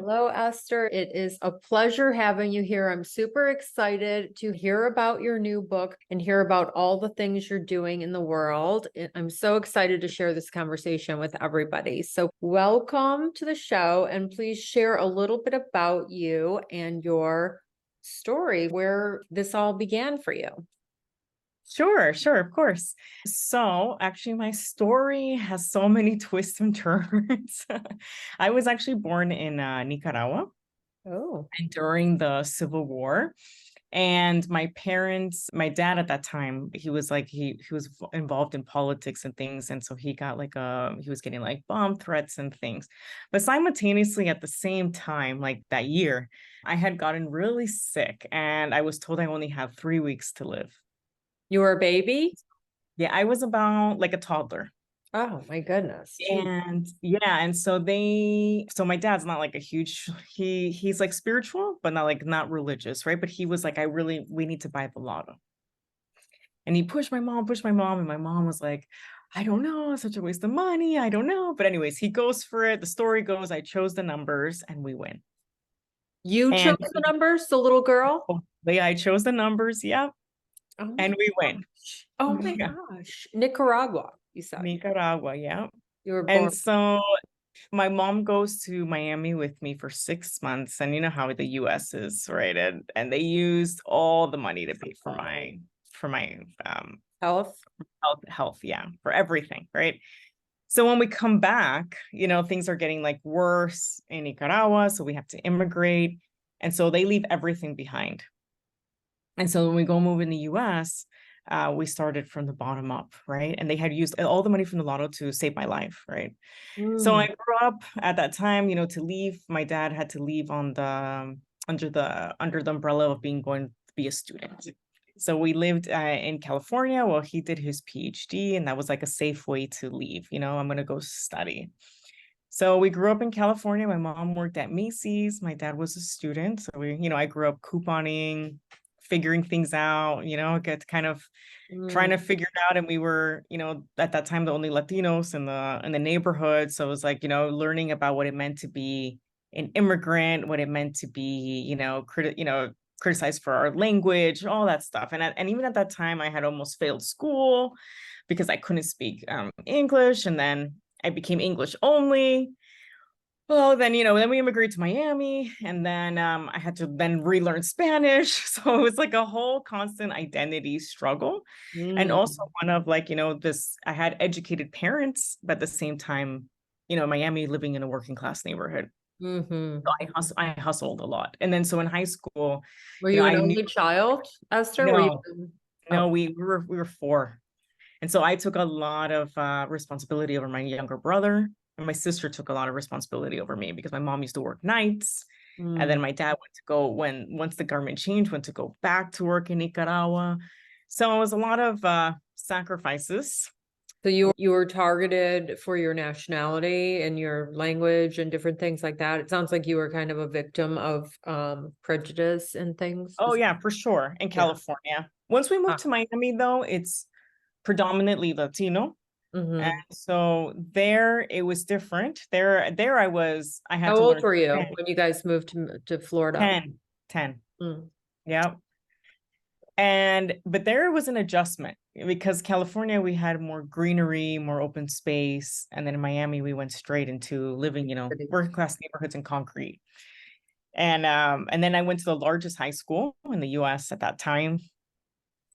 Hello, Esther. It is a pleasure having you here. I'm super excited to hear about your new book and hear about all the things you're doing in the world. I'm so excited to share this conversation with everybody. So, welcome to the show, and please share a little bit about you and your story, where this all began for you. Sure, of course. So actually, my story has so many twists and turns. I was actually born in Nicaragua Oh, and during the Civil War. And my dad at that time, he was like he was involved in politics and things, and so he was getting like bomb threats and things. But simultaneously, at the same time, like that year, I had gotten really sick, and I was told I only had 3 weeks to live. you were a baby? Yeah, I was about like a toddler. Oh, my goodness. Gee. And yeah, and so my dad's not like a huge he's like spiritual, but not religious, right? But he was like, we need to buy the lotto. And he pushed my mom, and my mom was like, I don't know, it's such a waste of money. I don't know. But anyways, he goes for it. The story goes, I chose the numbers and we win. You chose And the numbers, the little girl? yeah, I chose the numbers, yeah, Oh my and we win. gosh. Oh my Yeah. gosh. Nicaragua, you said. Nicaragua, yeah. You were born. And so my mom goes to Miami with me for 6 months, and you know how the US is, right? And they used all the money to pay for my Health. health, yeah, for everything, right? So when we come back, things are getting like worse in Nicaragua, so we have to immigrate. And so they leave everything behind. And so when we go move in the US, we started from the bottom up, right? And they had used all the money from the lotto to save my life, right? So I Mm. grew up at that time, to leave. My dad had to leave on the under the umbrella of being going to be a student. So we lived in California while he did his PhD, and that was like a safe way to leave. I'm going to go study. So we grew up in California. My mom worked at Macy's. My dad was a student. So I grew up couponing, figuring things out, get kind of trying Mm. to figure it out. And we were, at that time the only Latinos in the neighborhood. So it was like, learning about what it meant to be an immigrant, what it meant to be, criticized for our language, all that stuff. And even at that time, I had almost failed school because I couldn't speak English. And then I became English only. Well, then we immigrated to Miami, and then I had to then relearn Spanish. So it was like a whole constant identity struggle. And Mm. also one of like, I had educated parents, but at the same time, Miami living in a working class neighborhood. Mm-hmm. So I hustled a lot. And then so in high school, Were you an I knew only child, Esther? Were you? no, Oh. no, we were four. And so I took a lot of responsibility over my younger brother. And my sister took a lot of responsibility over me because my mom used to work nights. And then Mm. my dad went to go once the government changed, went to go back to work in Nicaragua. So it was a lot of sacrifices. So you were targeted for your nationality and your language and different things like that. It sounds like you were kind of a victim of prejudice and things. Oh yeah, for sure. In Yeah. California. Once we moved Ah. to Miami, though, it's predominantly Latino. And Mm-hmm. so there it was different. There I had How to old learn were you Spanish. when you guys moved to Florida? 10. Mm. Yeah. But there was an adjustment because California, we had more greenery, more open space. And then in Miami, we went straight into living, working class neighborhoods in concrete. And then I went to the largest high school in the US at that time.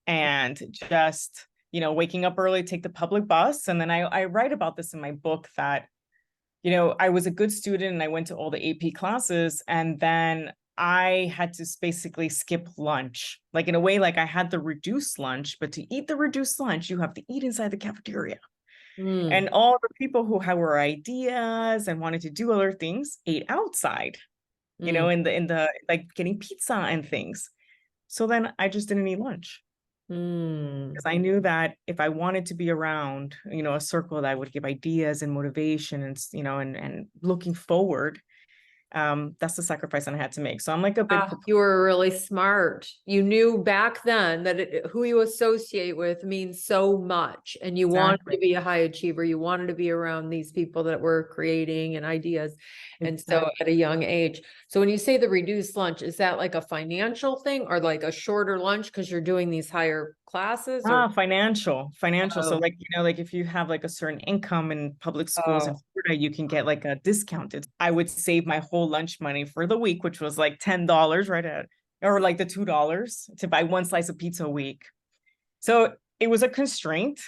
And just, waking up early, take the public bus. And then I write about this in my book that, I was a good student and I went to all the AP classes. And then I had to basically skip lunch, like in a way, like I had the reduced lunch, but to eat the reduced lunch, you have to eat inside the cafeteria. Mm. And all the people who were ideas and wanted to do other things ate outside, Mm. in the like getting pizza and things. So then I just didn't eat lunch Mm. because I knew that if I wanted to be around, a circle that would give ideas and motivation and looking forward, That's the sacrifice I had to make. So I'm like a big You were really smart. You knew back then that who you associate with means so much, and you wanted to be a high achiever. You wanted to be around these people that were creating and ideas. And so at a young age. So when you say the reduced lunch, is that like a financial thing or like a shorter lunch because you're doing these higher classes? Or financial. So Oh. like, like if you have like a certain income in public schools in Florida, you can get like a discounted. I would save my whole lunch money for the week, which was like $10, right? Or like the $2 to buy one slice of pizza a week. So it was a constraint.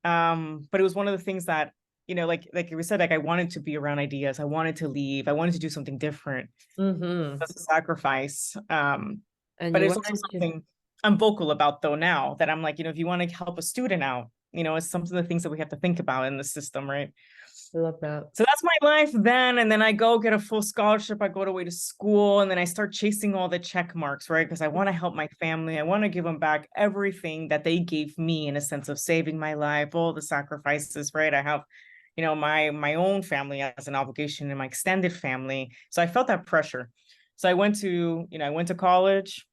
But it was one of the things that, like we said, like I wanted to be around ideas. I wanted to leave. I wanted to do something different. That's a sacrifice. And But you it's went also into something I'm vocal about though now that I'm like, if you want to help a student out, it's some of the things that we have to think about in the system, right? I love that. So that's my life then. And then I go get a full scholarship. I go away to school and then I start chasing all the check marks, right? Because I want to help my family. I want to give them back everything that they gave me in a sense of saving my life, all the sacrifices, right? I have, my own family as an obligation and my extended family. So I felt that pressure. So I went to college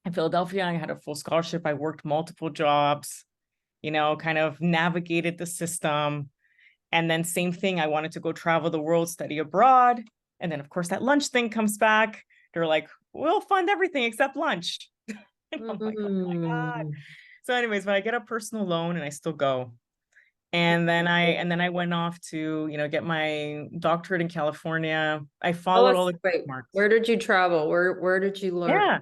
in Philadelphia. I had a full scholarship. I worked multiple jobs, kind of navigated the system. And then same thing, I wanted to go travel the world, study abroad. And then of course that lunch thing comes back. They're like, we'll fund everything except lunch. And I'm like, oh my God. So anyways, but I get a personal loan and I still go. And then I went off to, get my doctorate in California. I followed all the marks. Where did you travel? Where did you learn? Yeah.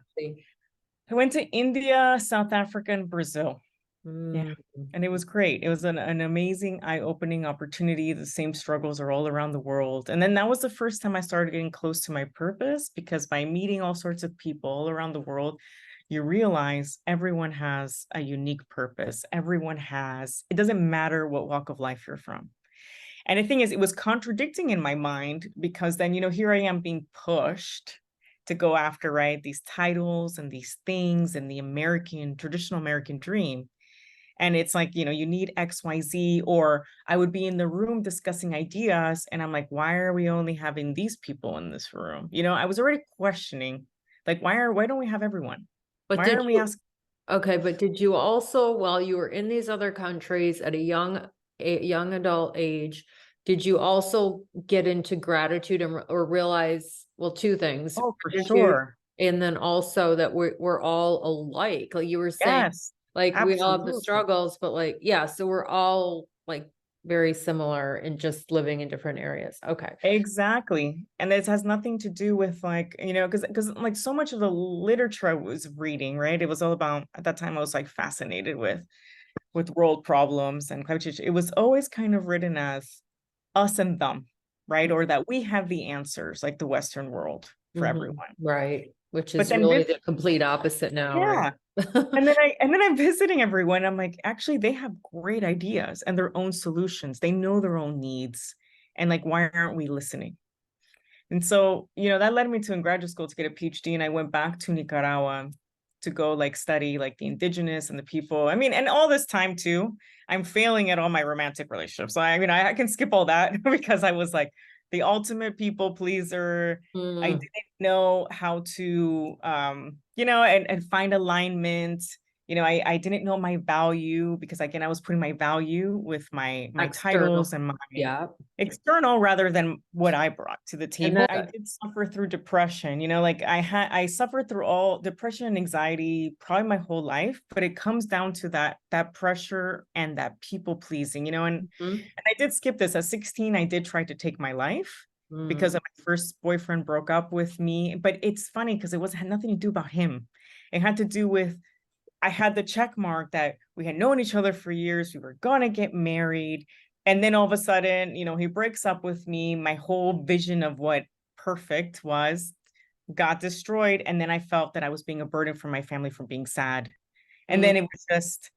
I went to India, South Africa, and Brazil. Yeah. And it was great. It was an amazing eye-opening opportunity. The same struggles are all around the world. And then that was the first time I started getting close to my purpose, because by meeting all sorts of people all around the world, you realize everyone has a unique purpose. It doesn't matter what walk of life you're from. And the thing is, it was contradicting in my mind because then, here I am being pushed to go after, right, these titles and these things and the traditional American dream. And it's like, you need XYZ, or I would be in the room discussing ideas. And I'm like, why are we only having these people in this room? I was already questioning, like, why don't we have everyone? But Why aren't we asking? Okay, but did you also, while you were in these other countries at a young adult age, did you also get into gratitude or realize, well, two things. Oh, for Gratitude, sure. and then also that we're all alike. Like you were saying, Yes, like we all have the absolutely. struggles, but like, yeah, so we're all like very similar in just living in different areas. Okay. Exactly. And this has nothing to do with like, because like so much of the literature I was reading, right? It was all about, at that time I was like fascinated with world problems and climate change. It was always kind of written as us and them, right? Or that we have the answers, like the Western world for everyone. Right. Which But is then really the complete opposite now, yeah. right? And then I'm visiting everyone. I'm like, actually, they have great ideas and their own solutions. They know their own needs. And like, why aren't we listening? And so, that led me to in graduate school to get a PhD. And I went back to Nicaragua to go like study like the indigenous and the people. I mean, and all this time too, I'm failing at all my romantic relationships. So I mean, I can skip all that because I was like the ultimate people pleaser. I didn't know how to and find alignment. I didn't know my value because again, I was putting my value with my titles and my external rather than what I brought to the table. I did suffer through depression, like I suffered through all depression and anxiety probably my whole life, but it comes down to that pressure and that people pleasing, and I did skip this. At 16, I did try to take my life because my first boyfriend broke up with me. But it's funny because it had nothing to do about him. It had to do with, I had the check mark that we had known each other for years. We were going to get married. And then all of a sudden, he breaks up with me. My whole vision of what perfect was got destroyed. And then I felt that I was being a burden for my family from being sad. And then it was just.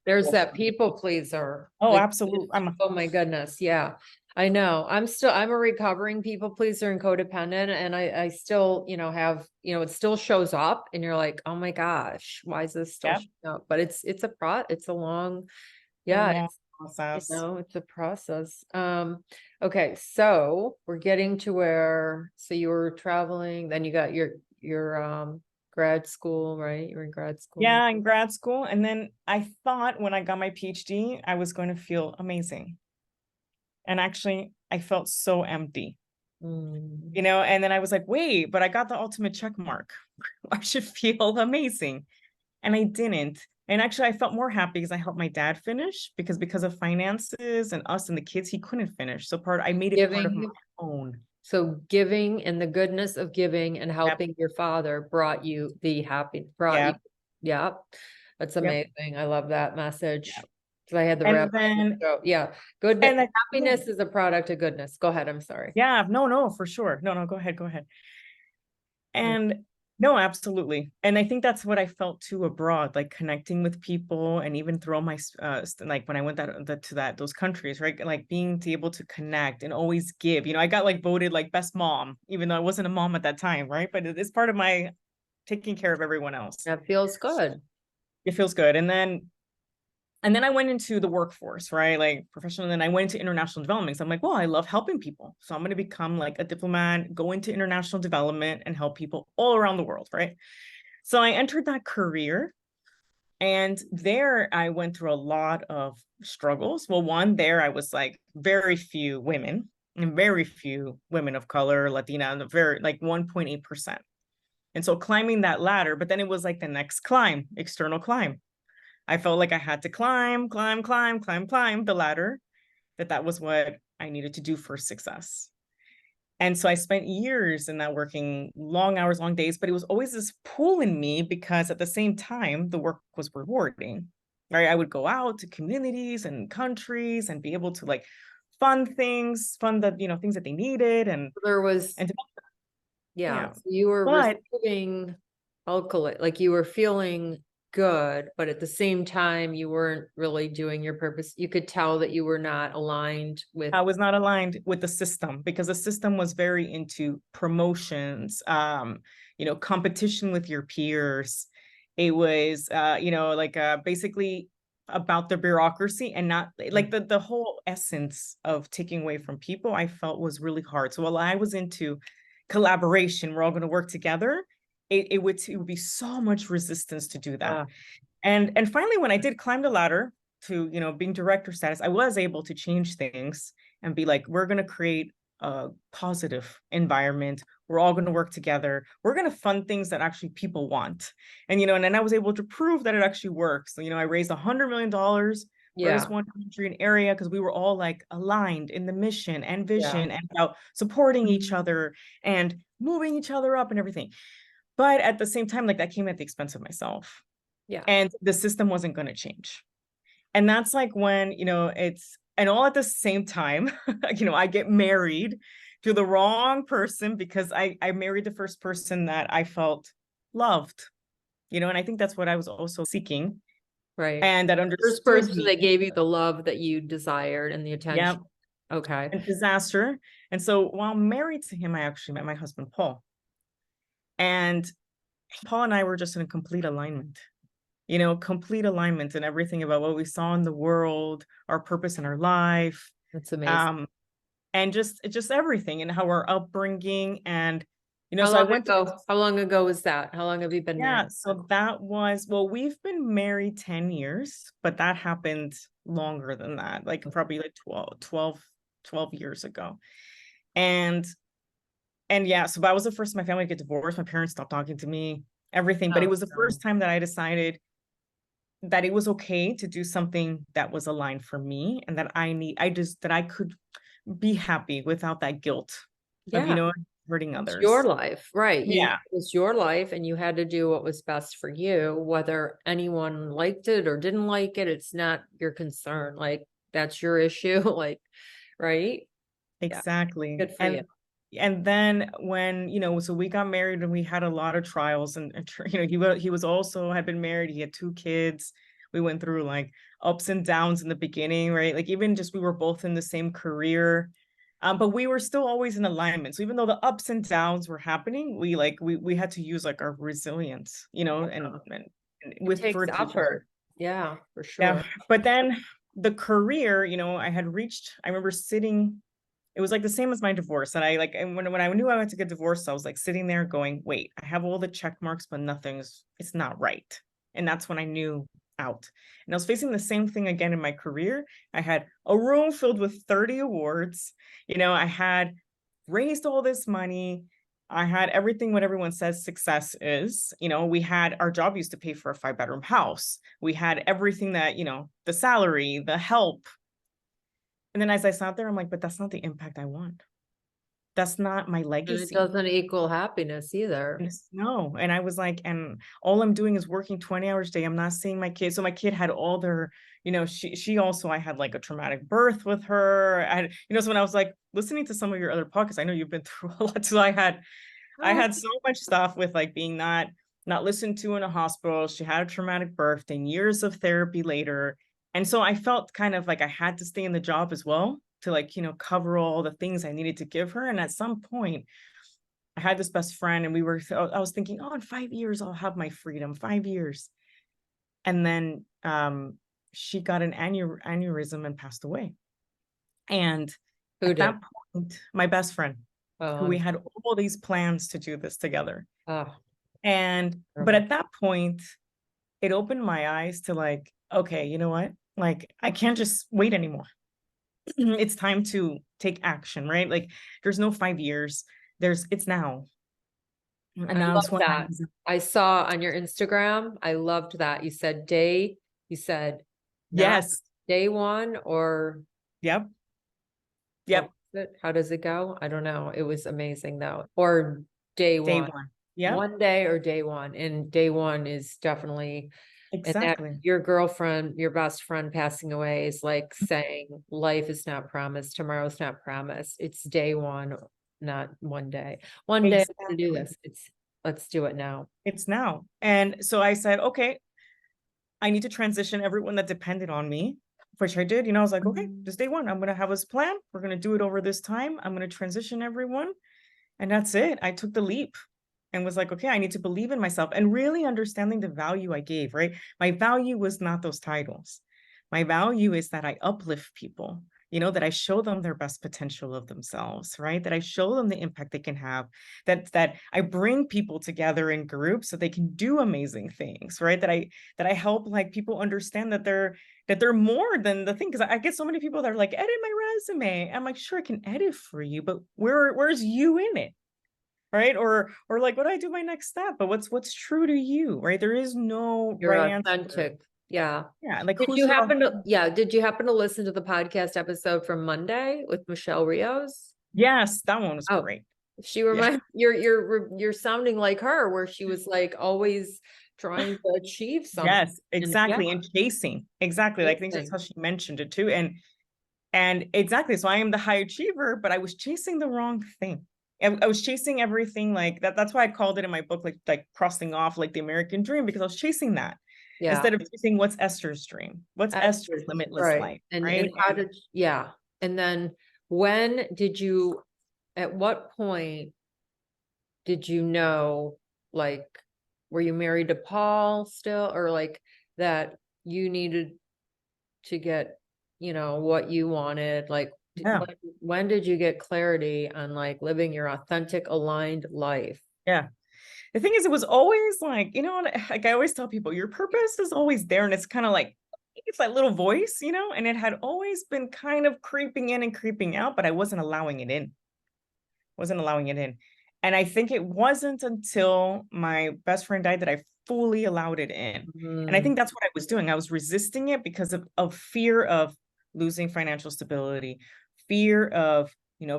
There's that people pleaser. Oh, absolutely. Oh my goodness. Yeah. I know. I'm a recovering people pleaser and codependent. And I still, have, it still shows up and you're like, oh my gosh, why is this still showing up? But it's a long, it's a process. It's a process. Okay, so we're getting to where, so you were traveling, then you got your grad school, right? You were in grad school. Yeah, in grad school. And then I thought when I got my PhD, I was going to feel amazing. And actually, I felt so empty, Mm. and then I was like, wait, but I got the ultimate check mark. I should feel amazing. And I didn't. And actually, I felt more happy because I helped my dad finish because of finances and us and the kids, he couldn't finish. So I made it part of my own. So giving and the goodness of giving and Yep. helping your father brought you the happy, Yep. yeah, that's Yep. amazing. I love that message. Yep. Because I had the And rabbi. then, So, yeah, goodness, and happiness is a product of goodness. Go ahead. I'm sorry. yeah, no, for sure. No, go ahead. And no, absolutely. And I think that's what I felt too abroad, like connecting with people, and even through my like when I went to those countries, right? Like being able to connect and always give. I got like voted like best mom, even though I wasn't a mom at that time, right? But it is part of my taking care of everyone else. That feels good. It feels good. And then I went into the workforce, right? Like professional. And then I went into international development. So I'm like, well, I love helping people. So I'm going to become like a diplomat, go into international development and help people all around the world, right? So I entered that career. And there I went through a lot of struggles. Well, one, there I was like very few women and very few women of color, Latina, and very like 1.8%. And so climbing that ladder, but then it was like the next climb, external climb. I felt like I had to climb the ladder, that was what I needed to do for success. And so I spent years in that, working long hours, long days, but it was always this pull in me because at the same time, the work was rewarding, right? I would go out to communities and countries and be able to like fund the, things that they needed. And there was, yeah. So you were receiving alcohol, like you were feeling good, but at the same time, you weren't really doing your purpose. You could tell that you were not aligned with. I was not aligned with the system because the system was very into promotions, competition with your peers. It was, basically about the bureaucracy and not like the whole essence of taking away from people. I felt was really hard. So while I was into collaboration, we're all going to work together. It would be so much resistance to do that. And finally, when I did climb the ladder to, being director status, I was able to change things and be like, we're going to create a positive environment. We're all going to work together. We're going to fund things that actually people want. And, and then I was able to prove that it actually works. So, I raised $100 million for this one country and area because we were all like aligned in the mission and vision and about supporting each other and moving each other up and everything. But at the same time, like that came at the expense of myself. And the system wasn't going to change. And that's like when, and all at the same time, I get married to the wrong person because I married the first person that I felt loved, and I think that's what I was also seeking. Right. And that understood first person that gave you the love that you desired and the attention. Yep. Okay. And disaster. And so while married to him, I actually met my husband, Paul. And Paul and I were just in a complete alignment. Complete alignment and everything about what we saw in the world, our purpose in our life. That's amazing. And just everything and how our upbringing and, how long ago was that? How long have you been married? So that was, we've been married 10 years, but that happened longer than that, like probably like 12 years ago. And yeah, so that was the first my family to get divorced. My parents stopped talking to me, everything. But it was the first time that I decided that it was okay to do something that was aligned for me and that that I could be happy without that guilt of, hurting others. It's your life, right? Yeah. It was your life and you had to do what was best for you, whether anyone liked it or didn't like it. It's not your concern. Like that's your issue. Like, right? Exactly. Good for you. And then when, so we got married and we had a lot of trials and he was also had been married. He had 2 kids. We went through like ups and downs in the beginning, right? Like even just, we were both in the same career, but we were still always in alignment. So even though the ups and downs were happening, we had to use like our resilience, and with it takes effort. Yeah, for sure. Yeah. But then the career, I had reached, I remember sitting, it was like the same as my divorce. And when I knew I went to get divorced, I was like sitting there going, wait, I have all the check marks, but it's not right. And that's when I knew out. And I was facing the same thing again in my career. I had a room filled with 30 awards. I had raised all this money. I had everything what everyone says success is. We had, our job used to pay for a 5-bedroom house. We had everything that, the salary, the help. And then as I sat there, I'm like, but that's not the impact I want. That's not my And it legacy. doesn't equal happiness either. No. And I was like, and all I'm doing is working 20 hours a day. I'm not seeing my kids. So my kid had all their, she also, I had like a traumatic birth with her. So when I was like listening to some of your other podcasts, I know you've been through a lot. So I had so much stuff with like being not listened to in a hospital. She had a traumatic birth and years of therapy later. And so I felt kind of like I had to stay in the job as well to like, cover all the things I needed to give her. And at some point, I had this best friend and I was thinking, oh, in 5 years, I'll have my freedom, 5 years. And then she got an aneurysm and passed away. And at that point, my best friend, who we had all these plans to do this together. But at that point, it opened my eyes to like, okay, you know what? Like, I can't just wait anymore. It's time to take action, right? Like, there's no 5 years. It's now. And I love that. I saw on your Instagram, I loved that. You said yes, day one or. Yep. How does it go? I don't know. It was amazing though. Or day one. Yeah. One day or day one. And day one is definitely exactly. And your girlfriend, your best friend passing away is like saying life is not promised. Tomorrow's not promised. It's day one, not one day. One day to do this. Let's do it now. It's now. And so I said, okay, I need to transition everyone that depended on me, which I did. I was like, okay, this day one, I'm going to have this plan. We're going to do it over this time. I'm going to transition everyone. And that's it. I took the leap and was like, okay, I need to believe in myself and really understanding the value I gave, right? My value was not those titles. My value is that I uplift people, that I show them their best potential of themselves, right? That I show them the impact they can have, that I bring people together in groups so they can do amazing things, right? That I help like people understand that they're more than the thing. Because I get so many people that are like, edit my resume. I'm like, sure, I can edit for you, but where's you in it? Right. Or like, what do I do my next step? But what's true to you, right? There is no right authentic answer. Yeah. Like, did you happen to listen to the podcast episode from Monday with Michelle Rios? Yes, that one was great. She reminds you're sounding like her, where she was like always trying to achieve something. Yes, exactly. And chasing. Exactly. Like, I think that's how she mentioned it too. And exactly. So I am the high achiever, but I was chasing the wrong thing. I was chasing everything like that. That's why I called it in my book, like crossing off like the American dream, because I was chasing that. Instead of chasing what's Esther's dream, what's Esther's limitless life, right? And then at what point did you know, like, were you married to Paul still, or like that you needed to get, what you wanted? Like, when did you get clarity on like living your authentic, aligned life? Yeah. The thing is, it was always like, like I always tell people, your purpose is always there. And it's kind of like, it's that little voice, and it had always been kind of creeping in and creeping out, but I wasn't allowing it in. And I think it wasn't until my best friend died that I fully allowed it in. And I think that's what I was doing. I was resisting it because of fear of losing financial stability, fear of,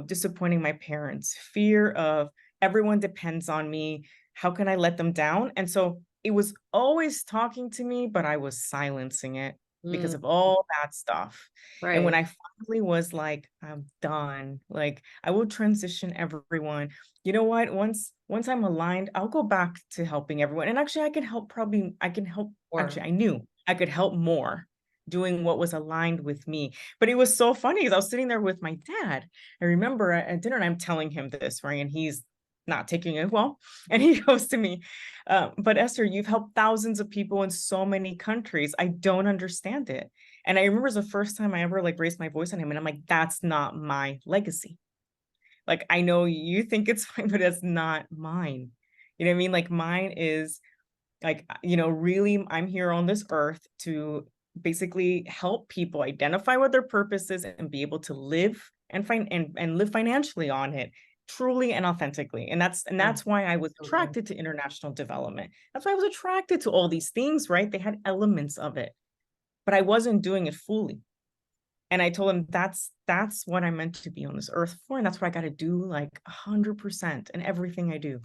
disappointing my parents, fear of everyone depends on me. How can I let them down? And so it was always talking to me, but I was silencing it because of all that stuff. Right. And when I finally was like, I'm done, like I will transition everyone. You know what? Once I'm aligned, I'll go back to helping everyone. And actually I knew I could help more doing what was aligned with me. But it was so funny because I was sitting there with my dad. I remember at dinner and I'm telling him this, right? And he's not taking it well. And he goes to me, but Esther, you've helped thousands of people in so many countries. I don't understand it. And I remember it was the first time I ever like raised my voice on him. And I'm like, that's not my legacy. Like, I know you think it's fine, but it's not mine. You know what I mean? Like mine is like, really, I'm here on this earth to basically help people identify what their purpose is and be able to live and live financially on it, truly and authentically. And that's why I was attracted to international development. That's why I was attracted to all these things, right? They had elements of it, but I wasn't doing it fully. And I told him that's what I'm meant to be on this earth for, and that's what I got to do, like 100% in everything I do.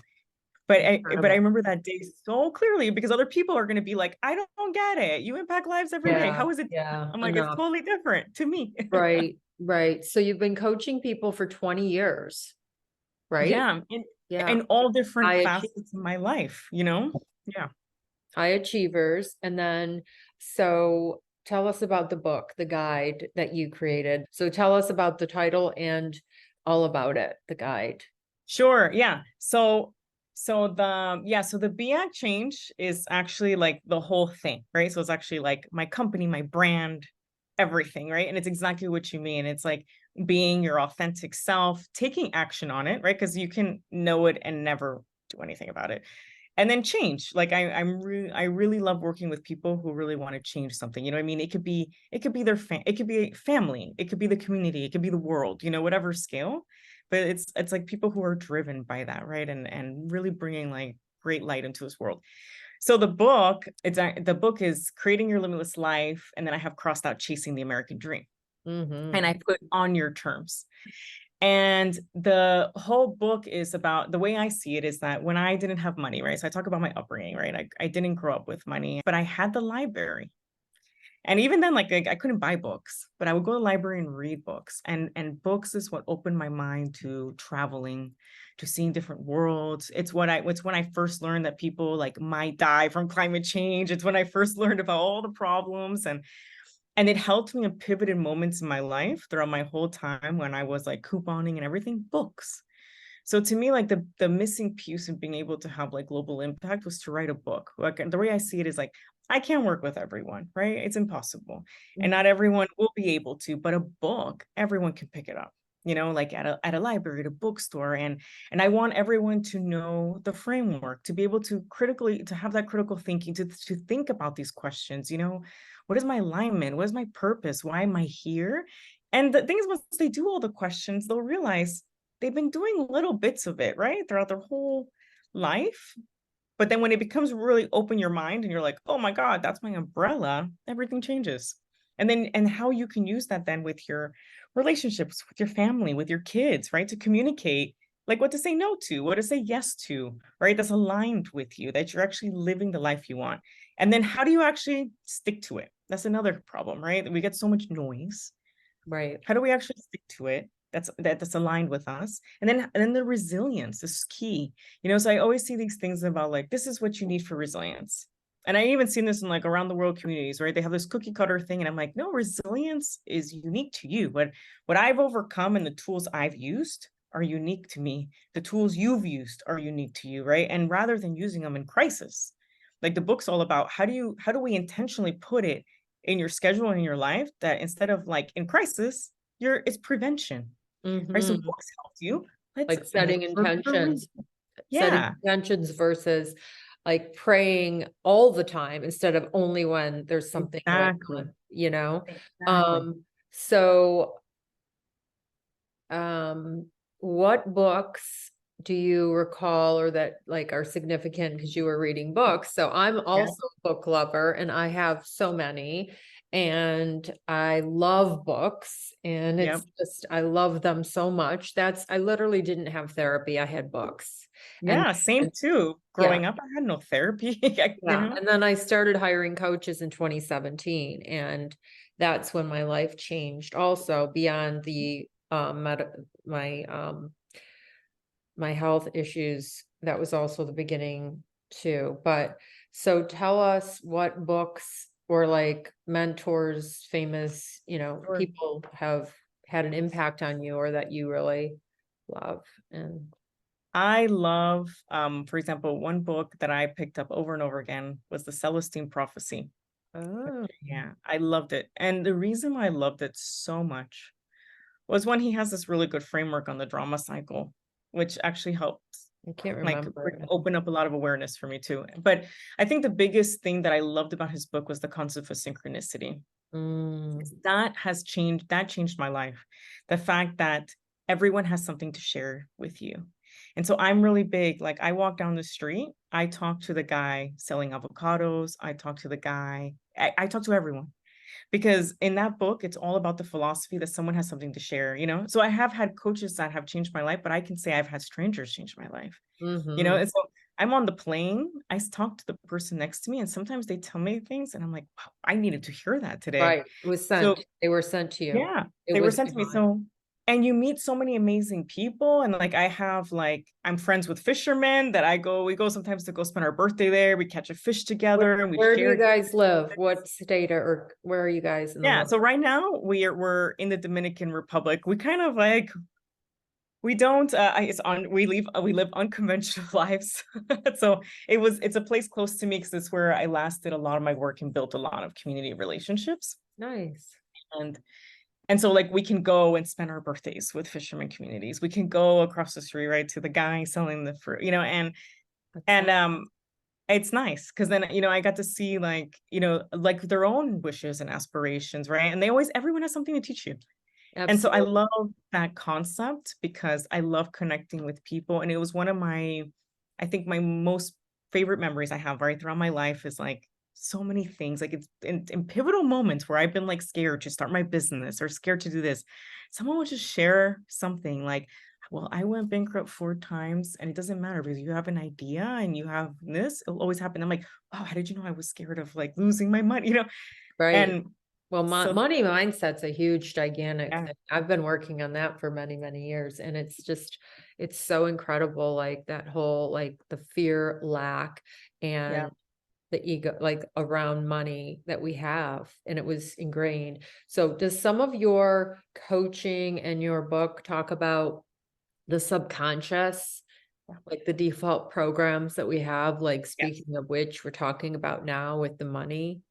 But I remember that day so clearly because other people are going to be like, I don't get it. You impact lives every day. How is it? Yeah. I'm like, it's totally different to me. Right. Right. So you've been coaching people for 20 years, right? Yeah. Yeah. In all different High facets of my life, Yeah. High achievers. And then, so tell us about the book, the guide that you created. So tell us about the title and all about it, the guide. Sure. Yeah. So the Be Act Change is actually like the whole thing, right? So it's actually like my company, my brand, everything, right? And it's exactly what you mean. It's like being your authentic self, taking action on it, right? Because you can know it and never do anything about it. And then change. Like I really love working with people who really want to change something. You know what I mean? It could be it could be family, it could be the community, it could be the world, whatever scale. But it's like people who are driven by that, right? And really bringing like great light into this world. So the book is Creating Your Limitless Life, and then I have crossed out Chasing the American Dream. And I put On Your Terms. And the whole book is about, the way I see it is that when I didn't have money, right? So I talk about my upbringing, right? I didn't grow up with money, but I had the library. And even then, like I couldn't buy books, but I would go to the library and read books. And books is what opened my mind to traveling, to seeing different worlds. It's when I first learned that people like might die from climate change. It's when I first learned about all the problems, and it helped me in pivoted moments in my life throughout my whole time when I was like couponing and everything, books. So to me, like the missing piece of being able to have like global impact was to write a book. Like the way I see it is like, I can't work with everyone, right? It's impossible. And not everyone will be able to, but a book, everyone can pick it up, like at a library, at a bookstore. And I want everyone to know the framework, to be able to to have that critical thinking, to think about these questions, what is my alignment? What is my purpose? Why am I here? And the thing is, once they do all the questions, they'll realize they've been doing little bits of it, right? Throughout their whole life. But then when it becomes really open your mind and you're like, oh my God, that's my umbrella, everything changes. And how you can use that then with your relationships, with your family, with your kids, right? To communicate like what to say no to, what to say yes to, right? That's aligned with you, that you're actually living the life you want. And then how do you actually stick to it? That's another problem, right? We get so much noise. Right. How do we actually stick to it? That's aligned with us. And then the resilience is key. So I always see these things about like, this is what you need for resilience. And I even seen this in like around the world communities, right? They have this cookie cutter thing. And I'm like, no, resilience is unique to you. But what I've overcome and the tools I've used are unique to me. The tools you've used are unique to you, right? And rather than using them in crisis, like the book's all about how do we intentionally put it in your schedule and in your life that instead of like in crisis, it's prevention, right? So books help you. Like setting intentions, setting Yeah, intentions versus like praying all the time instead of only when there's something going on, exactly. So what books do you recall or that like are significant because you were reading books? So I'm also a book lover and I have so many and I love books and it's just, I love them so much. I literally didn't have therapy. I had books. Yeah, same too. Yeah. Growing up, I had no therapy, And then I started hiring coaches in 2017 and that's when my life changed also beyond the my health issues. That was also the beginning too. But so tell us what books or like mentors, famous, Sure. people have had an impact on you or that you really love. And I love, for example, one book that I picked up over and over again was The Celestine Prophecy. Oh, Yeah, I loved it. And the reason why I loved it so much was when he has this really good framework on the drama cycle, which actually helped I can't like remember. open up a lot of awareness for me too. But I think the biggest thing that I loved about his book was the concept of synchronicity. Mm, That changed my life. The fact that everyone has something to share with you. And so I'm really big. Like I walk down the street, I talk to the guy selling avocados, I talk to everyone. Because in that book, it's all about the philosophy that someone has something to share, you know? So I have had coaches that have changed my life, but I can say I've had strangers change my life, you know? mm-hmm. And so I'm on the plane, talk to the person next to me, and sometimes they tell me things, and I'm like, wow, I needed to hear that today. Right. It was So sent. They were sent to you. yeah, It they were was sent to me. divine. So, and you meet so many amazing people. And like, I'm friends with fishermen that we go sometimes to go spend our birthday there. We catch a fish Where, together and we where do you share. guys live? What state or where are you guys in the Yeah. world? So right now we're in the Dominican Republic. We kind of like, we don't, we live unconventional lives. So it's a place close to me because it's where I last did a lot of my work and built a lot of community relationships. Nice. And And so like we can go and spend our birthdays with fishermen communities. We can go across the street, right, to the guy selling the fruit, you know, That's and nice. it's nice because then, you know, I got to see like, you know, like their own wishes and aspirations, right? And everyone has something to teach you. And so I Absolutely. love that concept because I love connecting with people. And it was one of I think my most favorite memories I have right throughout my life is like so many things. Like it's in pivotal moments where I've been like scared to start my business or scared to do this. Someone would just share something like, well, I went bankrupt 4 times and it doesn't matter because you have an idea and you have this, it'll always happen. I'm like, wow, how did you know I was scared of like losing my money? You know, Right. and Well, so money mindset's a huge, gigantic yeah, thing. I've been working on that for many, many years, and it's so incredible. Like that whole, like the fear, lack, yeah. and the ego, like around money that we have, and it was ingrained. So does some of your coaching and your book talk about the subconscious, like the default programs that we have, like Yeah. speaking of which we're talking about now with the money?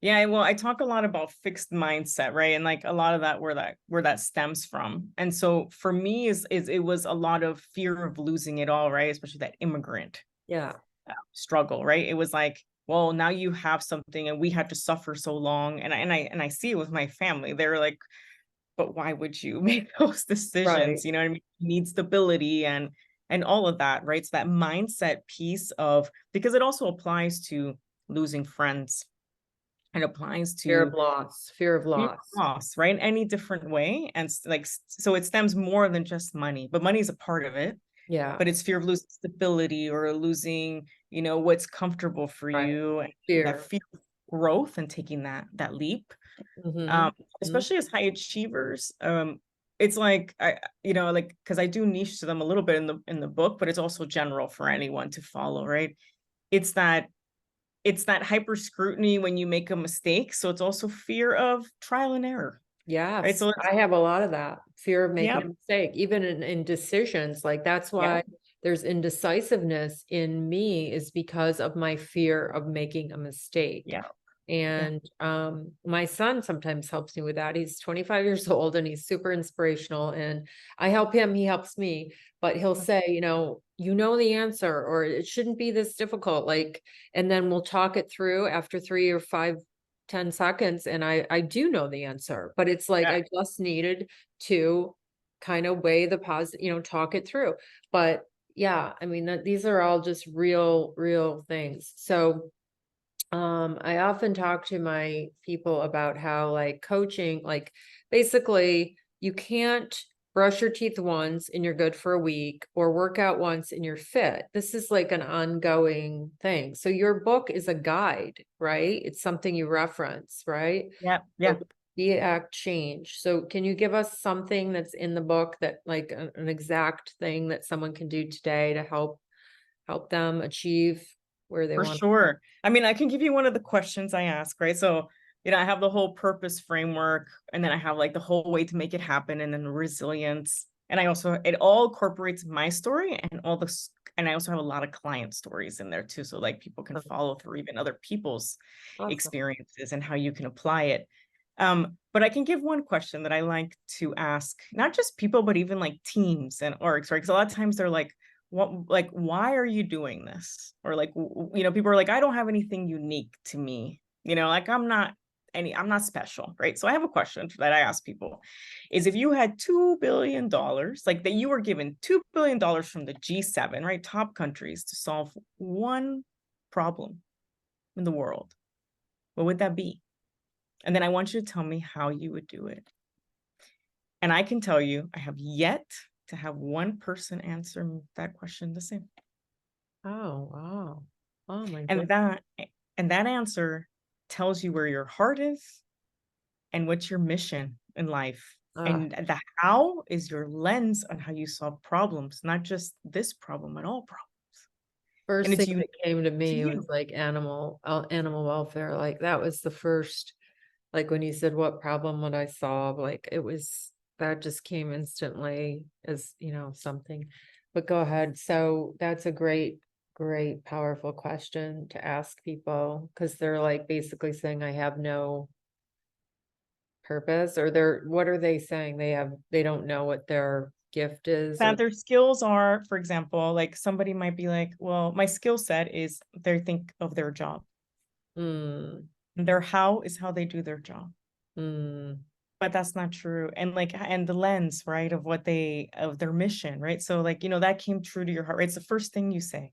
Yeah, well, I talk a lot about fixed mindset, right? And like a lot of that where that stems from. And so for me is it was a lot of fear of losing it all, right? Especially that immigrant Yeah. struggle, right? It was like, well, now you have something and we had to suffer so long. And I see it with my family. They're like, but why would you make those Right. decisions? You know what I mean? You need stability and all of that, right? So that mindset piece of because it also applies to losing friends. It applies Fear of to loss, fear of fear of loss. loss, right? Any different way. And so it stems more than just money, but money is a part of it. Yeah. But it's fear of losing stability or losing, you know, what's comfortable for Right. you and that Fear. fear of growth and taking that leap. Mm-hmm. Especially as high achievers. It's like you know, like because I do niche to them a little bit in the book, but it's also general for anyone to follow, right? It's that it's that hyper scrutiny when you make a mistake. So it's also fear of trial and error, right? Yes, So it's I have a lot of that fear of yeah, making a mistake, even in decisions. Like that's yeah, why there's indecisiveness in me, is because of my fear of making a mistake. yeah, yeah, And my son sometimes helps me with that. He's 25 years old and he's super inspirational. And I help him, he helps me, but he'll yeah, say, you know the answer, or it shouldn't be this difficult. Like, and then we'll talk it through after 3 or 5, 10 seconds. And I do know the answer, but it's like yeah. I just needed to kind of weigh the positive, talk it through. But yeah, I mean, these are all just real things. So I often talk to my people about how like coaching, like basically you can't brush your teeth once and you're good for a week, or work out once and you're fit. This is like an ongoing thing. So your book is a guide, right? It's something you reference, right? Yeah, yeah. So be, act, change. So can you give us something that's in the book that like an exact thing that someone can do today to help them achieve where they For want? sure. I mean, I can give you one of the questions I ask, right? So, you know, I have the whole purpose framework, and then I have like the whole way to make it happen, and then resilience. And it all incorporates my story and and I also have a lot of client stories in there too. So like people can follow through even other people's experiences and how you can apply it. But I can give one question that I like to ask, not just people, but even like teams and orgs, right? Because a lot of times they're like, why are you doing this? Or like, people are like, I don't have anything unique to me, like I'm not special, right? So I have a question that I ask people is if you had $2 billion, like that you were given $2 billion from the G7, right? Top countries to solve one problem in the world, what would that be? And then I want you to tell me how you would do it. And I can tell you, I have yet to have one person answer that question the same. Oh, wow. Oh my And goodness. that answer tells you where your heart is and what's your mission in life. And the how is your lens on how you solve problems, not just this problem, but all problems. First And it's thing that came to me was you. like animal welfare. Like that was the first, like when you said what problem would I solve, like that just came instantly as, something. But go ahead. So that's a great, powerful question to ask people because they're like basically saying I have no purpose, or what are they saying? They don't know what their gift is, or That their skills are, for example, like somebody might be like, well, my skill set is they think of their job. mm, Their how is how they do their job. mm, But that's not true. And and the lens, right, of their mission, right? So like, that came true to your heart, right? It's the first thing you say.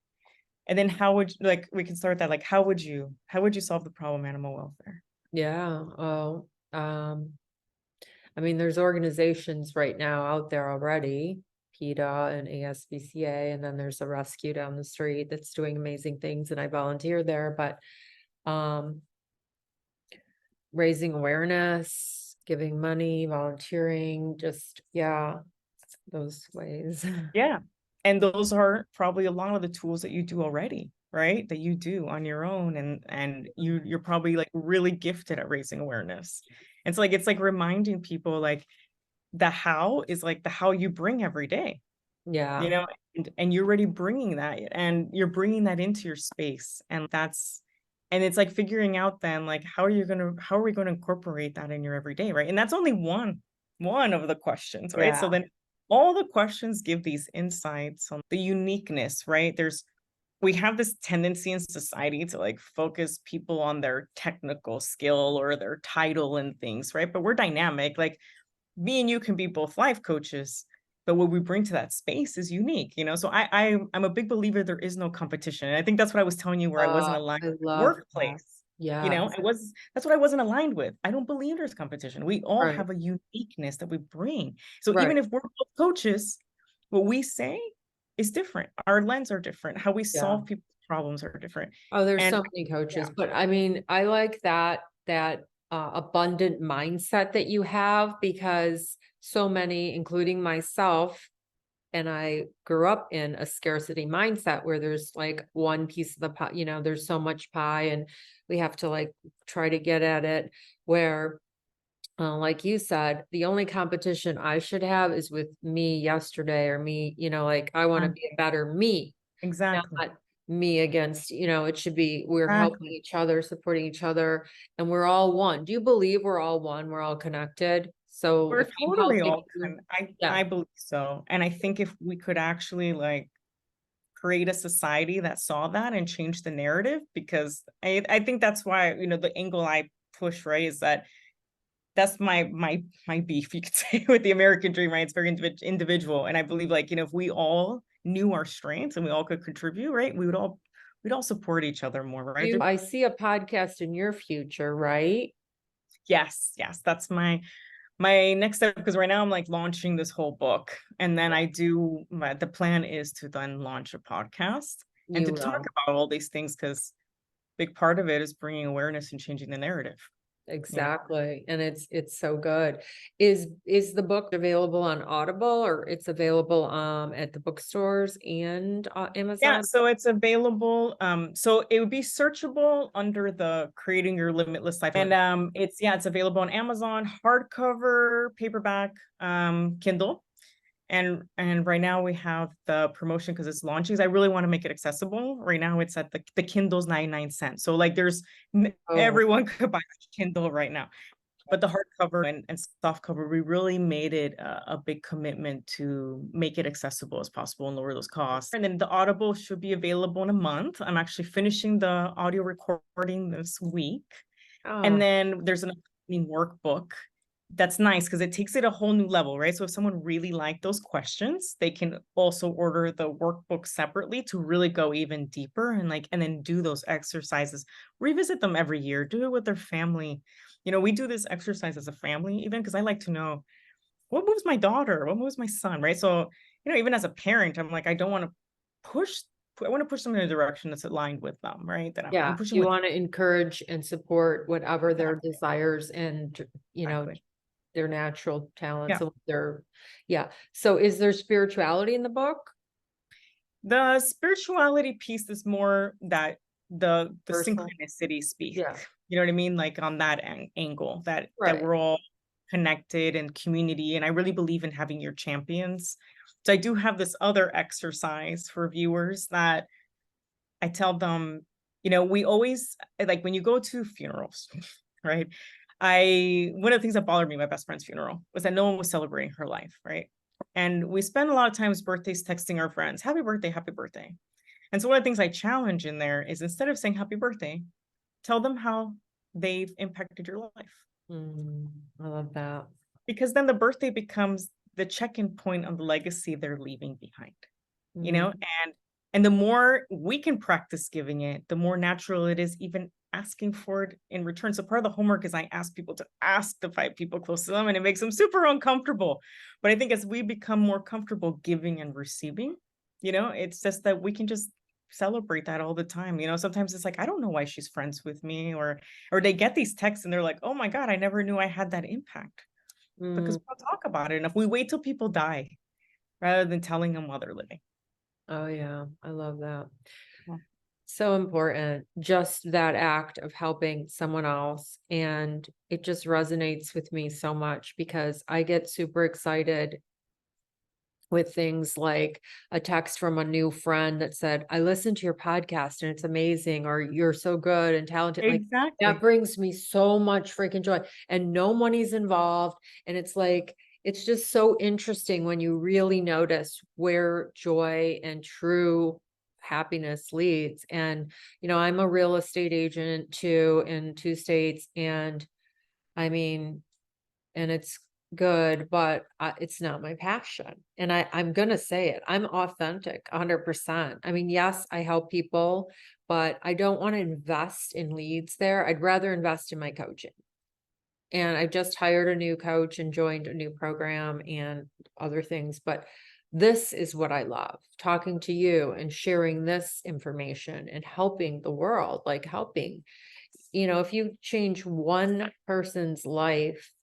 And then how would we can start that, like, how would you solve the problem animal welfare? yeah. Oh, I mean, there's organizations right now out there already, PETA and ASPCA, and then there's a rescue down the street that's doing amazing things, and I volunteer there, but raising awareness, giving money, volunteering, just, yeah, those ways. Yeah. And those are probably a lot of the tools that you do already, right? That you do on your own. And you're probably like really gifted at raising awareness. And so like it's like reminding people like the how is like the how you bring every day, Yeah. and you're already bringing that, and you're bringing that into your space. And it's like figuring out then like how are we going to incorporate that in your everyday, right? And that's only one of the questions, right? So Yeah. then all the questions give these insights on the uniqueness, right? We have this tendency in society to like focus people on their technical skill or their title and things, right? But we're dynamic. Like me and you can be both life coaches, but what we bring to that space is unique, So I'm a big believer there is no competition. And I think that's what I was telling you where I wasn't aligned I with love that. workplace. Yeah. That's what I wasn't aligned with. I don't believe there's competition. We all Right. have a uniqueness that we bring. So Right. even if we're both coaches, what we say is different. Our lens are different. How we Yeah. solve people's problems are different. Oh, there's And so many coaches, yeah, but I mean, I like that abundant mindset that you have because so many, including myself, and I grew up in a scarcity mindset where there's like one piece of the pie, there's so much pie and we have to like try to get at it where like you said, the only competition I should have is with me yesterday or me, like I want to be a better me, not exactly. me against, it should be we're helping Exactly. each other, supporting each other, and we're all one. Do you believe we're all one? We're all connected. So We're if I'm totally helping all you, I yeah, believe so. And I think if we could actually like create a society that saw that and change the narrative, because I think that's why, the angle I push, right, is that that's my beef, you could say, with the American dream, right? It's very individual. And I believe like, if we all knew our strengths and we all could contribute, right, we'd all support each other more, right? I see a podcast in your future, right? Yes, that's my next step, because right now I'm like launching this whole book, and then the plan is to then launch a podcast and You to talk will. about all these things, because big part of it is bringing awareness and changing the narrative. Exactly. And it's so good. Is the book available on Audible or it's available at the bookstores and Yeah, Amazon? so it's available. So it would be searchable under the Creating Your Limitless Life, and it's available on Amazon, hardcover, paperback, Kindle. And right now we have the promotion because it's launching. I really want to make it accessible. Right now it's at the Kindle's 99 cents. So like there's everyone could buy a Kindle right now. But the hardcover and soft cover, we really made it a big commitment to make it accessible as possible and lower those costs. And then the Audible should be available in a month. I'm actually finishing the audio recording this week. And then there's an upcoming workbook that's nice because it takes it a whole new level, right? So if someone really liked those questions, they can also order the workbook separately to really go even deeper and then do those exercises, revisit them every year, do it with their family. We do this exercise as a family, even because I like to know what moves my daughter, what moves my son, right? So, even as a parent, I'm like, I don't want to I want to push them in a direction that's aligned with them, right? That I'm pushing you with. want to encourage and support whatever their Exactly. desires and, Exactly. their natural talents. Yeah. So is there spirituality in the book? The spirituality piece is more that the Personal? synchronicity speak. Yeah. You know what I mean? Like on that angle that Right. we're all connected and community. And I really believe in having your champions. So I do have this other exercise for viewers that I tell them, we always like when you go to funerals, right? One of the things that bothered me at my best friend's funeral was that no one was celebrating her life, right? And we spend a lot of times birthdays texting our friends, happy birthday, happy birthday. And so one of the things I challenge in there is instead of saying happy birthday, tell them how they've impacted your life. I love that. Because then the birthday becomes the check-in point on the legacy they're leaving behind, and the more we can practice giving it, the more natural it is even asking for it in return. So part of the homework is I ask people to ask the 5 people close to them, and it makes them super uncomfortable. But I think as we become more comfortable giving and receiving, it's just that we can just celebrate that all the time. Sometimes it's like, I don't know why she's friends with me, or they get these texts and they're like, oh my God, I never knew I had that impact. Because we don't talk about it enough. We wait till people die rather than telling them while they're living. Oh yeah, I love that. Yeah. So important, just that act of helping someone else. And it just resonates with me so much because I get super excited with things like a text from a new friend that said, I listened to your podcast and it's amazing, or you're so good and talented. Like that Exactly. brings me so much freaking joy, and no money's involved. And it's like, it's just so interesting when you really notice where joy and true happiness leads. And, I'm a real estate agent too in 2 states. And I mean, and it's good, but it's not my passion. And I'm going to say it. I'm authentic 100%. I mean, yes, I help people, but I don't want to invest in leads there. I'd rather invest in my coaching. And I've just hired a new coach and joined a new program and other things, but this is what I love, talking to you and sharing this information and helping the world, like helping, if you change one person's life,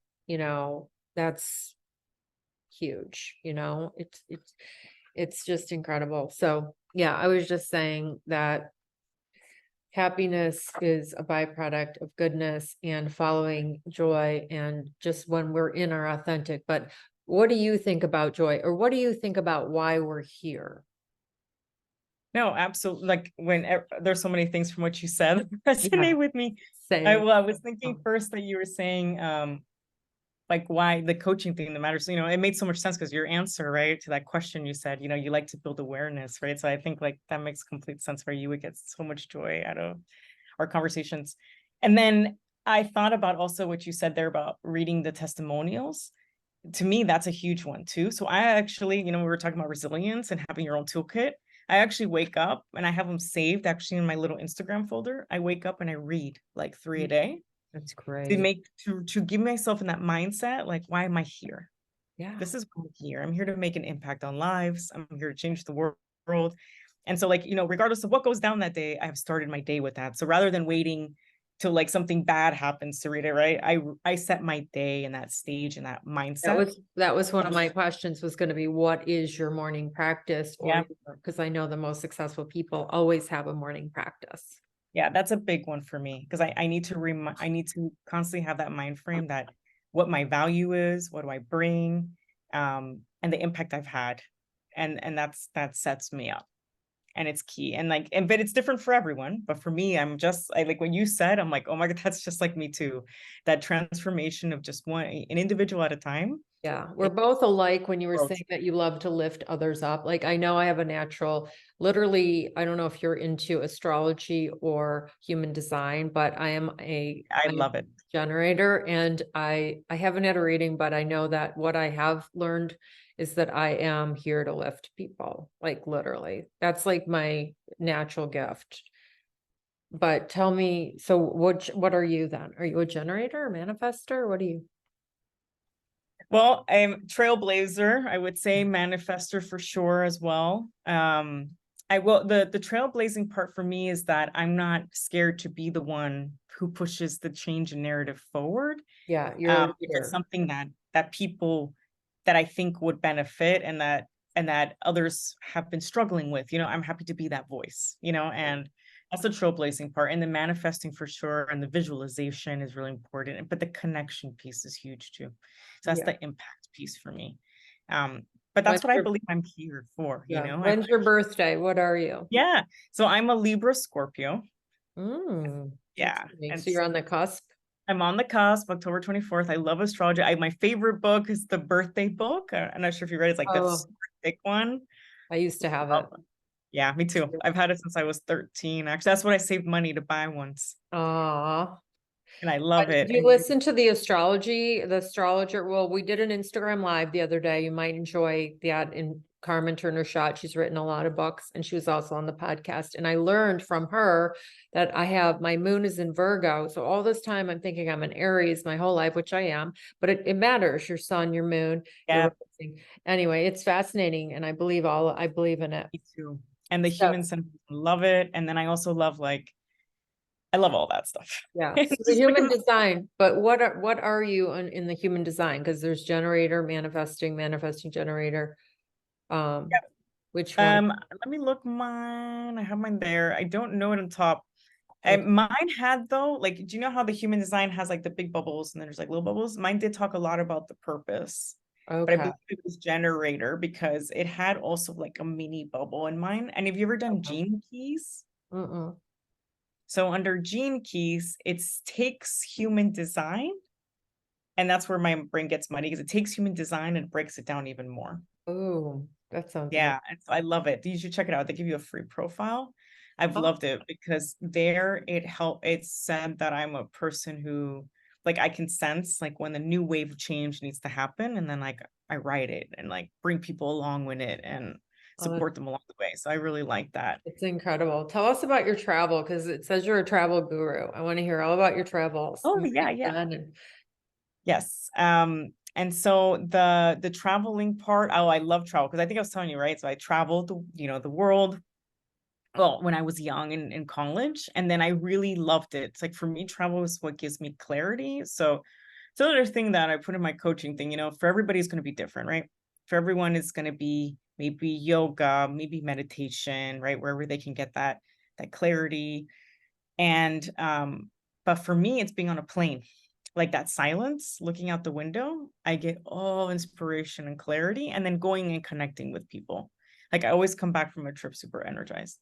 that's huge, it's just incredible. So yeah, I was just saying that happiness is a byproduct of goodness and following joy, and just when we're in our authentic. But what do you think about joy, or what do you think about why we're here? No, absolutely. Like there's so many things from what you said that resonate with me. I was thinking first that you were saying, like why the coaching thing that matters. It made so much sense because your answer, right, to that question, you said, you like to build awareness, right? So I think like that makes complete sense where you would get so much joy out of our conversations. And then I thought about also what you said there about reading the testimonials. To me, that's a huge one too. So I actually, we were talking about resilience and having your own toolkit. I actually wake up and I have them saved actually in my little Instagram folder. I wake up and I read like 3 a day. That's great. To give myself in that mindset, like, why am I here? Yeah. This is why I'm here. I'm here to make an impact on lives. I'm here to change the world. And so like, regardless of what goes down that day, I have started my day with that. So rather than waiting till like something bad happens to read it, right? I set my day in that stage and that mindset. That was one of my questions, was going to be, what is your morning practice? Yeah. Because I know the most successful people always have a morning practice. Yeah, that's a big one for me because I need to constantly have that mind frame that what my value is, what do I bring, and the impact I've had. And that sets me up. And it's key. And like, but it's different for everyone. But for me, I like when you said, I'm like, oh my God, that's just like me too. That transformation of just an individual at a time. Yeah, we're both alike when you were Growth. saying that you love to lift others up. Like I know I have a natural, literally, I don't know if you're into astrology or human design, but I am I I am love a it. generator, and I haven't had a reading, but I know that what I have learned is that I am here to lift people, like literally. That's like my natural gift. But tell me, so what are you then? Are you a generator, a manifester? What are you? Well, I'm trailblazer, I would say manifester for sure as well. I will the trailblazing part for me is that I'm not scared to be the one who pushes the change in narrative forward. Yeah, you're a If it's leader. something that people that I think would benefit and that others have been struggling with, I'm happy to be that voice, and that's the trailblazing part. And the manifesting for sure. And the visualization is really important. But the connection piece is huge too. So that's Yeah. the impact piece for me. But that's When's what I your, believe I'm here for, yeah. I'm When's your birthday? What are you? yeah. So I'm a Libra Scorpio. Yeah. Interesting. And So you're on the cusp. I'm on the cusp, October 24th. I love astrology. My favorite book is the birthday book. I'm not sure if you read it. It's like that Oh, super thick one. I used to have Oh, it. yeah, me too. I've had it since I was 13. Actually, that's what I saved money to buy once. Aw. And I But love it. did you listen to the astrologer? Well, we did an Instagram live the other day. You might enjoy that in Carmen Turner Schott. She's written a lot of books and she was also on the podcast. And I learned from her that my moon is in Virgo. So all this time I'm thinking I'm an Aries my whole life, which I am, but it matters, your sun, your moon, Yeah, your rising. Anyway, it's fascinating. And I believe in it. me too. And the So human centered, love it. And then I also love I love all that stuff. yeah, It's so the just like human design, but what are you in the human design? Because there's generator, manifesting generator. Um, which one? let me look mine. I have mine there. I don't know it on top. Okay. And mine had though, like, do you know how the human design has like the big bubbles and then there's like little bubbles? Mine did talk a lot about the purpose, but I Okay. believe it was generator because it had also like a mini bubble in mine. And have you ever done Okay. gene keys? Mm-mm. So under gene keys, it takes human design, and that's where my brain gets muddy because it takes human design and breaks it down even more. Oh, that sounds amazing. Yeah, I love it. You should check it out. They give you a free profile. I've Oh, loved it because there it said that I'm a person who like I can sense like when the new wave of change needs to happen and then like I write it and like bring people along with it and oh, support them along the way. So I really like that. it's incredible. Tell us about your travel because it says you're a travel guru. I want to hear all about your travels. Oh Where yeah, you've yeah. been and Yes. And so the traveling part, oh, I love travel because I think I was telling you, right? So I traveled the world, well, when I was young in college, and then I really loved it. It's like for me, travel is what gives me clarity. So it's another thing that I put in my coaching thing, for everybody's going to be different, right? For everyone, it's going to be maybe yoga, maybe meditation, right? Wherever they can get that clarity. And but for me, it's being on a plane, like that silence, looking out the window, I get all inspiration and clarity, and then going and connecting with people. Like I always come back from a trip super energized.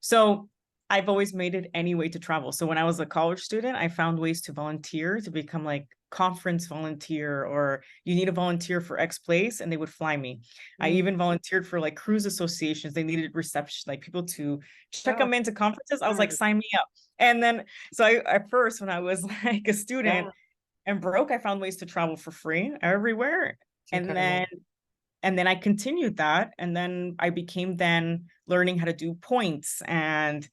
So I've always made it any way to travel. So when I was a college student, I found ways to volunteer to become like conference volunteer, or you need a volunteer for X place, and they would fly me. I mm, even volunteered for like cruise associations. They needed reception, like people to check wow. them into conferences. I was like, Smart. sign me up. And then, so at first, when I was like a student Yeah, and broke, I found ways to travel for free everywhere. it's And incredible. then I continued that. And then I became then learning how to do points and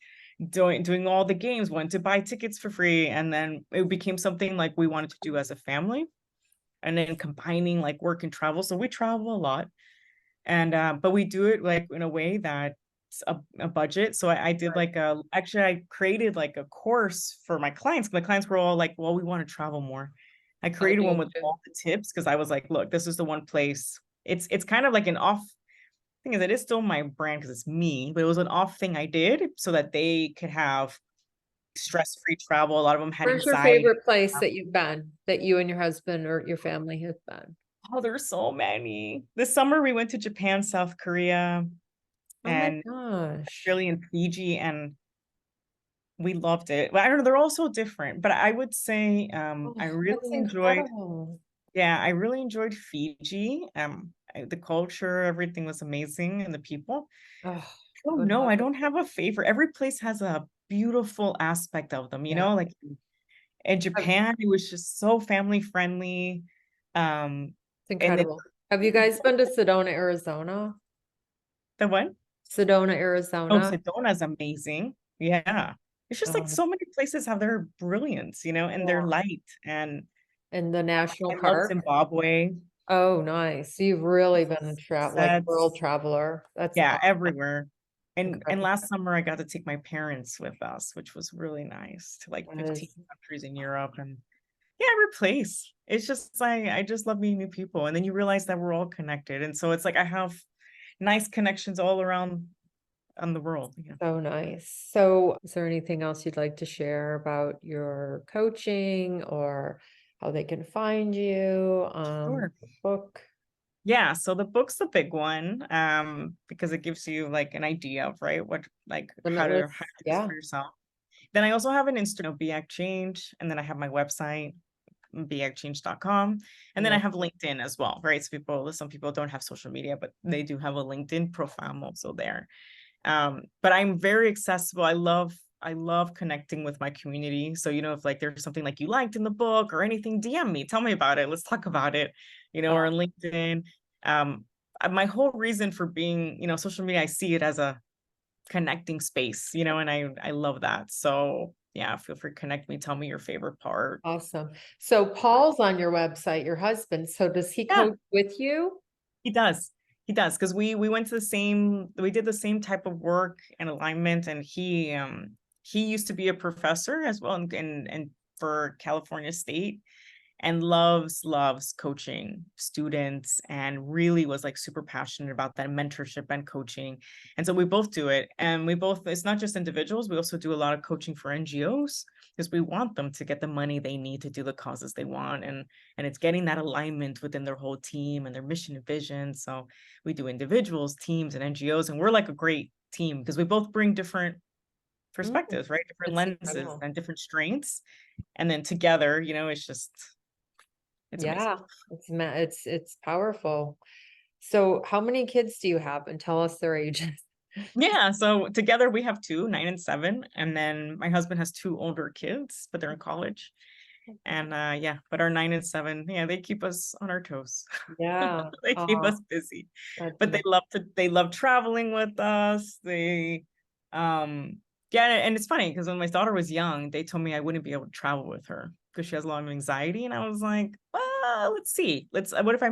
doing all the games, wanted to buy tickets for free. And then it became something like we wanted to do as a family. And then combining like work and travel. So we travel a lot. And but we do it like in a way that a budget. So I did Right. like actually I created like a course for my clients. My clients were all like, well, we want to travel more. I I created do one with too. all the tips because I was like, look, this is the one place. It's kind of like an off thing, is it is still my brand because it's me, but it was an off thing I did so that they could have stress-free travel. A lot of them had Where's your anxiety. favorite place that you've been, that you and your husband or your family have been? Oh, there's so many. This summer we went to Japan, South Korea, Oh my and gosh. Australia and Fiji, and we loved it. But I don't know, they're all so different. But I would say Oh, I that's really enjoyed, incredible. yeah, I really enjoyed Fiji. The culture, everything was amazing, and the people. Oh, Oh would no, love I it. don't have a favorite. Every place has a beautiful aspect of them, Yeah. like in Have- Japan, it was just so family friendly. Um, It's and then incredible. Have you guys been to Sedona, Arizona? the one, Sedona, oh, Arizona? Sedona is amazing. Yeah. It's just like Um, so many places have their brilliance, and their yeah. light. And In the national I love park? Zimbabwe. Oh, nice. So you've really been a like world Sunsets. traveler. That's Yeah, everywhere. And incredible. last summer I got to take my parents with us, which was really nice, to like That 15 is countries in Europe. And yeah, every place. It's just I just love meeting new people. And then you realize that we're all connected. And so it's like I have nice connections all around on the world. Yeah. so nice. So is there anything else you'd like to share about your coaching or how they can find you? Sure. Book, Yeah, so the book's the big one, because it gives you like an idea of, right, what, like, Limitless. how to do this Yeah. for yourself. Then I also have an Instagram, Be Act Change, and then I have my website, beactchange.com. And then I Love have LinkedIn as well, right? So some people don't have social media, but they do have a LinkedIn profile. I'm also there. But I'm very accessible. I love connecting with my community. So, if like there's something like you liked in the book or anything, DM me, tell me about it. Let's talk about it, or on LinkedIn. Um, my whole reason for being, social media, I see it as a connecting space, and I love that. So yeah, feel free to connect me, tell me your favorite part. Awesome. So Paul's on your website, your husband. So does he Yeah, coach with you? he does. He does, because we went to we did the same type of work and alignment, and he used to be a professor as well, and for California State, and loves coaching students, and really was like super passionate about that mentorship and coaching. And so we both do it, and it's not just individuals, we also do a lot of coaching for NGOs, because we want them to get the money they need to do the causes they want, and it's getting that alignment within their whole team and their mission and vision. So we do individuals, teams, and NGOs, and we're like a great team because we both bring different Mm, perspectives, right? Different that's lenses incredible. and different strengths. And then together, it's amazing. Yeah, it's powerful. So how many kids do you have? And tell us their ages. Yeah. So together we have two, 9 and 7. And then my husband has two older kids, but they're in college. And yeah, but our 9 and 7, yeah, they keep us on our toes. Yeah. They keep Oh, us busy. that's But amazing. they love traveling with us. Um, yeah, and it's funny because when my daughter was young, they told me I wouldn't be able to travel with her because she has a lot of anxiety. And I was like, well, let's see. What if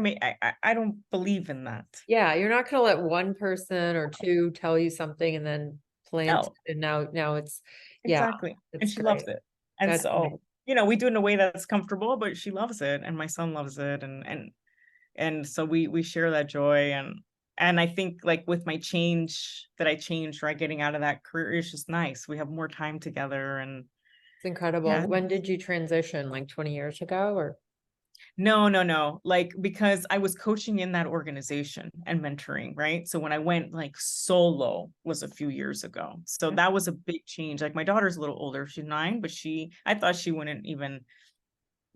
I don't believe in that. Yeah, you're not gonna let one person or two tell you something and then plant No. it, and now it's yeah, Exactly. And it's she loves great. it. And That's amazing. so, we do it in a way that's comfortable, but she loves it and my son loves it. And so we share that joy. And I think like with my change that I changed, right, getting out of that career is just nice. We have more time together. And It's incredible. yeah. When did you transition? Like 20 years ago or No, no, no. Like, because I was coaching in that organization and mentoring, right? So when I went like solo was a few years ago. So that was a big change. Like my daughter's a little older, she's 9, but I thought she wouldn't even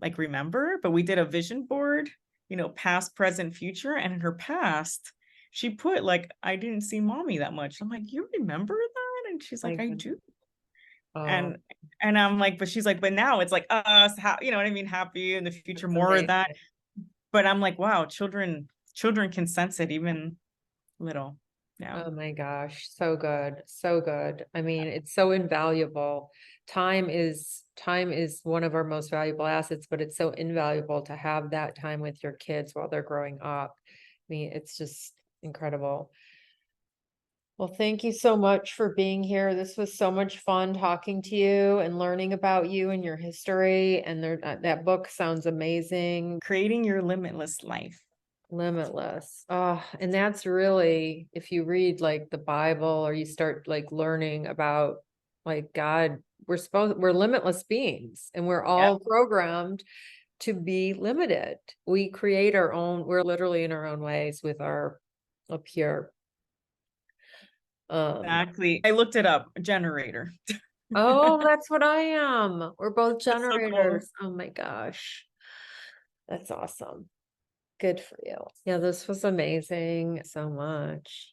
like remember, but we did a vision board, past, present, future. And in her past, she put like, I didn't see mommy that much. I'm like, you remember that? And she's like, like I do. oh, And I'm like, but she's like, but now it's like us, how, you know what I mean? Happy in the future, that's more of that. amazing. But I'm like, wow, children can sense it even little. Yeah. Oh my gosh, so good. So good. I mean, it's so invaluable. Time is one of our most valuable assets, but it's so invaluable to have that time with your kids while they're growing up. I mean, it's just incredible. Well, thank you so much for being here. This was so much fun talking to you and learning about you and your history. And that book sounds amazing. Creating your limitless life. Limitless. Oh, and that's really, if you read like the Bible or you start like learning about like God, we're limitless beings and we're Yep. all programmed to be limited. We create our own, we're literally in our own ways with our up here. Exactly. I looked it up, generator. Oh, that's what I am. We're both That's so cool. generators. Oh my gosh. That's awesome. Good for you. Yeah, this was amazing so much.